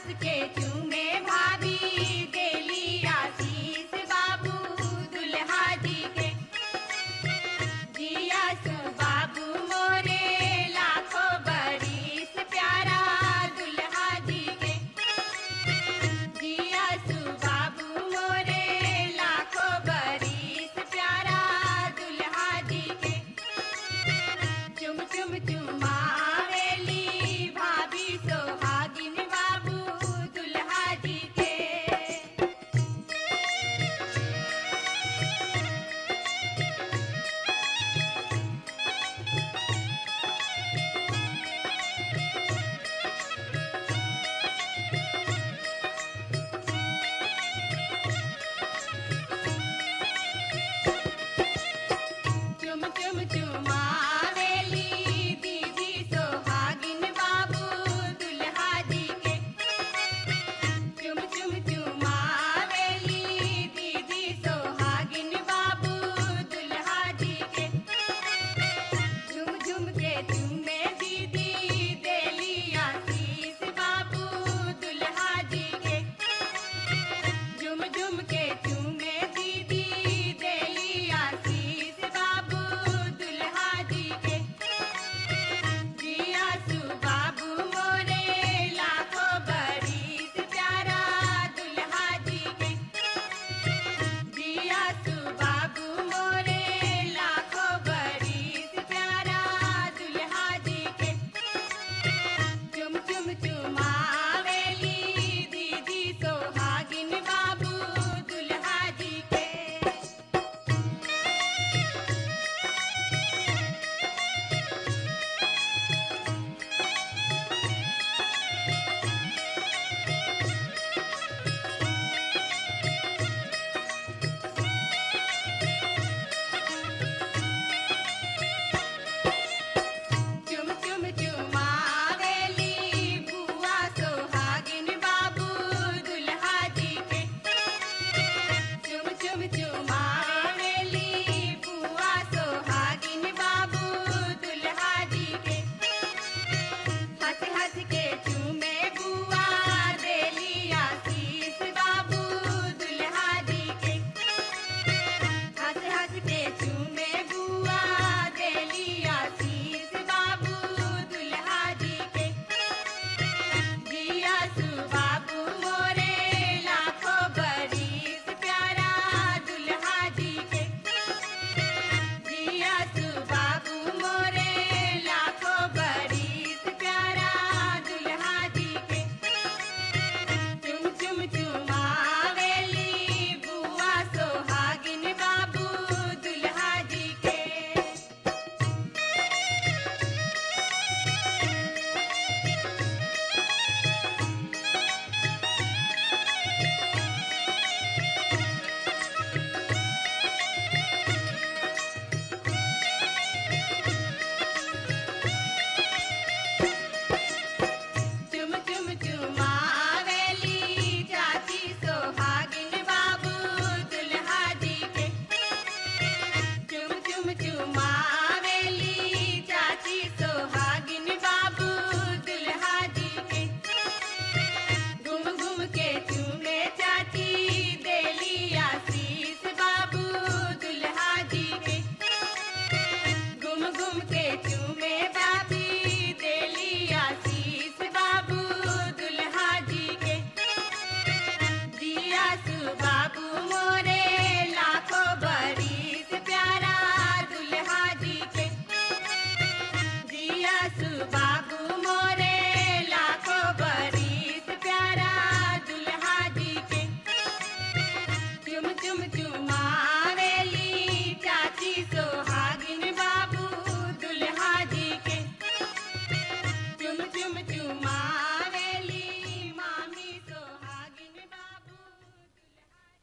हंस के चूमे भाभी देली आशीष बाबू दुल्हा जी के। जिया सु बाबू मोरे लाखों बरिस प्यारा दुल्हा जी के। जिया सु बाबू मोरे लाखों बरिस प्यारा दुल्हा जी के। चुम चुम चुमावेली भाभी सोहागिन बाबू दुल्हा जी के। चुम चुम चुमावेली दीदी सोहागिन बाबू दुल्हा जी के। चुम चुम चुमावेली दीदी सोहागिन बाबू दुल्हा जी के। झुम झुम के चूमे दीदी देली आशीष बाबू दुल्हा जी के। झुम झुम के चूमे दीदी देली आशीष बाबू दुल्हा जी के। जिया सु बाबू मोरे लाखों बरिस प्यारा दुल्हा जी के। जिया सु बाबू मोरे लाखों बरिस प्यारा दुल्हा जी के। चुम चुम चुमा